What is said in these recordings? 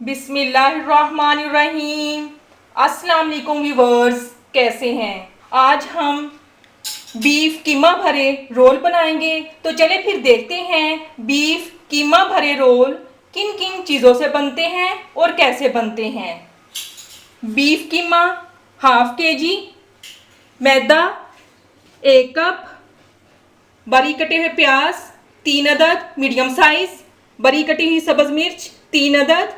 बिस्मिल्लाहिर्रहमानिर्रहीम। अस्सलाम वालेकुम व्यूवर्स, कैसे हैं? आज हम बीफ कीमा भरे रोल बनाएंगे। तो चले फिर देखते हैं बीफ कीमा भरे रोल किन किन चीज़ों से बनते हैं और कैसे बनते हैं। बीफ कीमा हाफ केजी, मैदा 1 कप, बारीक कटे हुए प्याज 3 अदद मीडियम साइज, बारीक कटी हुई सब्ज मिर्च 3 अदद,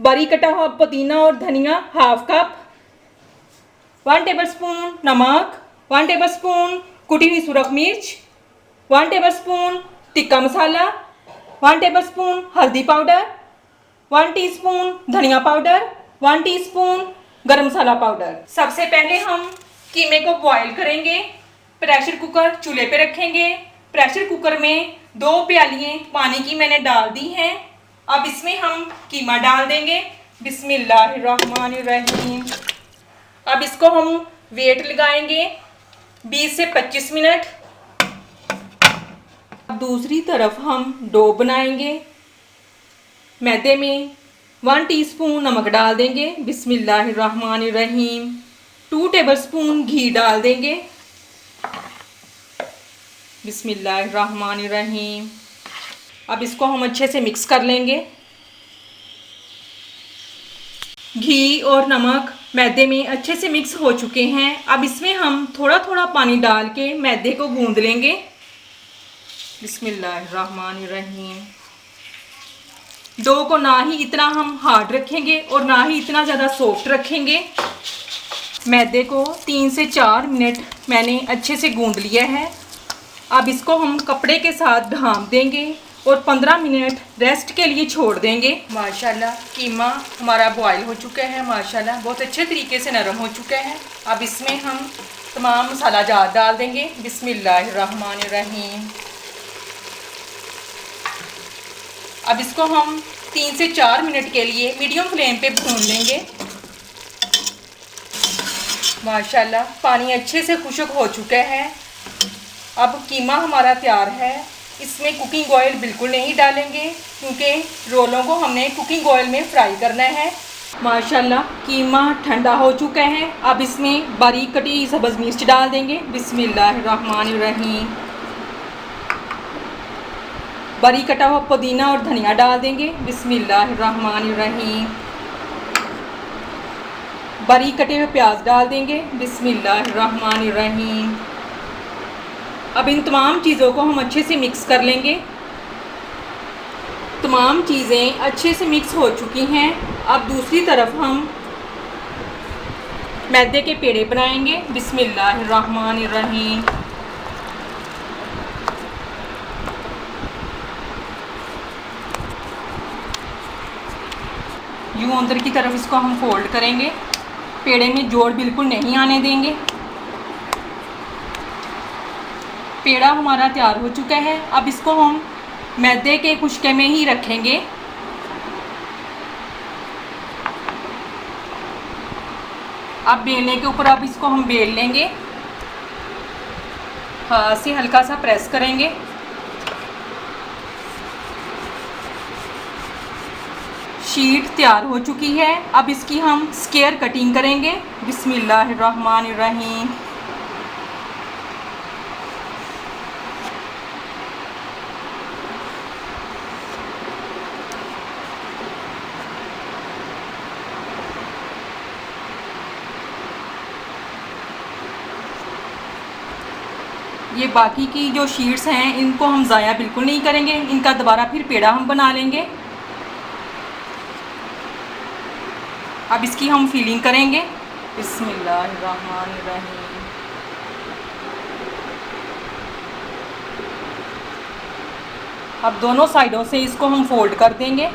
बारीक कटा हुआ पुदीना और धनिया हाफ कप, 1 टेबलस्पून नमक, 1 टेबलस्पून कुटी हुई सुरख मिर्च, 1 टेबलस्पून टिक्का मसाला, 1 टेबलस्पून हल्दी पाउडर, 1 टीस्पून धनिया पाउडर, 1 टीस्पून गरम मसाला पाउडर। सबसे पहले हम कीमे को बॉईल करेंगे। प्रेशर कुकर चूल्हे पे रखेंगे। प्रेशर कुकर में 2 प्यालियाँ पानी की मैंने डाल दी हैं। अब इसमें हम कीमा डाल देंगे। बिस्मिल्लाहिर्रहमानिर्रहीम। अब इसको हम वेट लगाएंगे 20 से 25 मिनट। अब दूसरी तरफ हम डो बनाएंगे। मैदे में 1 टीस्पून नमक डाल देंगे। बिस्मिल्लाहिर्रहमानिर्रहीम। 2 टेबलस्पून घी डाल देंगे। बिस्मिल्लाहिर्रहमानिर्रहीम। अब इसको हम अच्छे से मिक्स कर लेंगे। घी और नमक मैदे में अच्छे से मिक्स हो चुके हैं। अब इसमें हम थोड़ा थोड़ा पानी डाल के मैदे को गूंद लेंगे। बिस्मिल्लाहिर्रहमानिर्रहीम। डो को ना ही इतना हम हार्ड रखेंगे और ना ही इतना ज़्यादा सॉफ्ट रखेंगे। मैदे को 3 से 4 मिनट मैंने अच्छे से गूंद लिया है। अब इसको हम कपड़े के साथ ढाँप देंगे और 15 मिनट रेस्ट के लिए छोड़ देंगे। माशाल्लाह कीमा हमारा बॉईल हो चुका है। माशाल्लाह बहुत अच्छे तरीके से नरम हो चुका है। अब इसमें हम तमाम मसाला जात डाल देंगे। बिस्मिल्लाहिर्रहमानिर्रहीम। अब इसको हम 3 से 4 मिनट के लिए मीडियम फ्लेम पे भून लेंगे। माशाल्लाह पानी अच्छे से खुश्क हो चुका है। अब कीमा हमारा तैयार है। इसमें कुकिंग ऑयल बिल्कुल नहीं डालेंगे क्योंकि रोलों को हमने कुकिंग ऑयल में फ्राई करना है। माशाल्लाह कीमा ठंडा हो चुका है। अब इसमें बारीक कटी सब्ज़ मिर्च डाल देंगे। बिस्मिल्लाहिर्रहमानिर्रहीम। बारीक कटा हुआ पुदीना और धनिया डाल देंगे। बिस्मिल्लाहिर्रहमानिर्रहीम। बारीक कटे हुए प्याज डाल देंगे। बिस्मिल्लाहिर्रहमानिर्रहीम। अब इन तमाम चीज़ों को हम अच्छे से मिक्स कर लेंगे। तमाम चीज़ें अच्छे से मिक्स हो चुकी हैं। अब दूसरी तरफ हम मैदे के पेड़े बनाएंगे। बिस्मिल्लाहिर्रहमानिर्रहीम। यूँ अंदर की तरफ इसको हम फोल्ड करेंगे। पेड़े में जोड़ बिल्कुल नहीं आने देंगे। पेड़ा हमारा तैयार हो चुका है। अब इसको हम मैदे के खुशके में ही रखेंगे। अब बेलने के ऊपर अब इसको हम बेल लेंगे। हाथ से हल्का सा प्रेस करेंगे। शीट तैयार हो चुकी है। अब इसकी हम स्क्वायर कटिंग करेंगे। बिस्मिल्लाहिर्रहमानिर्रहीम। ये बाकी की जो शीट्स हैं इनको हम ज़ाया बिल्कुल नहीं करेंगे। इनका दोबारा फिर पेड़ा हम बना लेंगे। अब इसकी हम फिलिंग करेंगे। बिस्मिल्लाहिर्रहमानिर्रहीम। अब दोनों साइडों से इसको हम फोल्ड कर देंगे।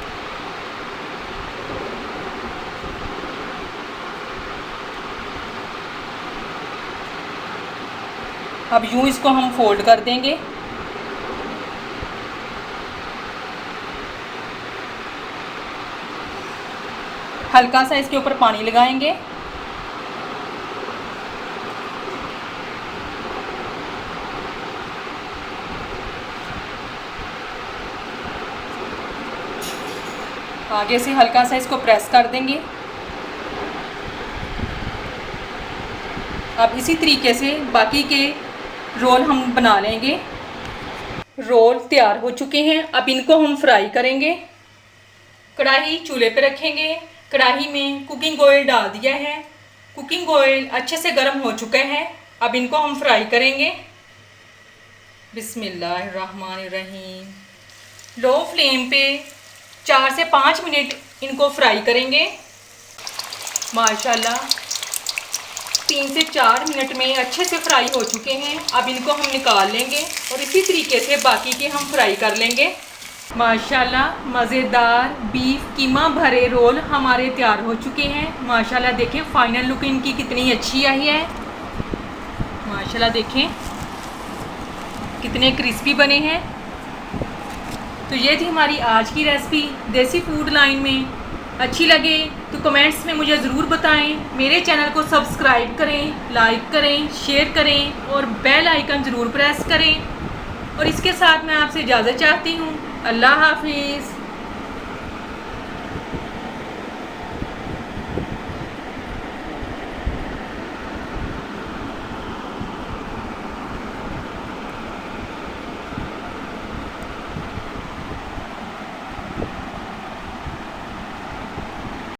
अब यूँ इसको हम फोल्ड कर देंगे। हल्का सा इसके ऊपर पानी लगाएंगे। आगे से हल्का सा इसको प्रेस कर देंगे। अब इसी तरीके से बाकी के रोल हम बना लेंगे। रोल तैयार हो चुके हैं, अब इनको हम फ्राई करेंगे। कढ़ाई चूल्हे पे रखेंगे। कढ़ाई में कुकिंग ऑयल डाल दिया है। कुकिंग ऑयल अच्छे से गर्म हो चुका है, अब इनको हम फ्राई करेंगे। बिस्मिल्लाहिर्रहमानिर्रहीम। लो फ्लेम पे 4 से 5 मिनट इनको फ्राई करेंगे। माशाल्लाह 3 से 4 मिनट में अच्छे से फ्राई हो चुके हैं। अब इनको हम निकाल लेंगे और इसी तरीके से बाकी के हम फ्राई कर लेंगे। माशाल्लाह मज़ेदार बीफ कीमा भरे रोल हमारे तैयार हो चुके हैं। माशाल्लाह देखें फाइनल लुक इनकी कितनी अच्छी आई है। माशाल्लाह देखें कितने क्रिस्पी बने हैं। तो ये थी हमारी आज की रेसिपी देसी फूड लाइन में। अच्छी लगे तो कमेंट्स में मुझे ज़रूर बताएं। मेरे चैनल को सब्सक्राइब करें, लाइक करें, शेयर करें और बेल आइकन ज़रूर प्रेस करें। और इसके साथ मैं आपसे इजाज़त चाहती हूँ। अल्लाह हाफिज़।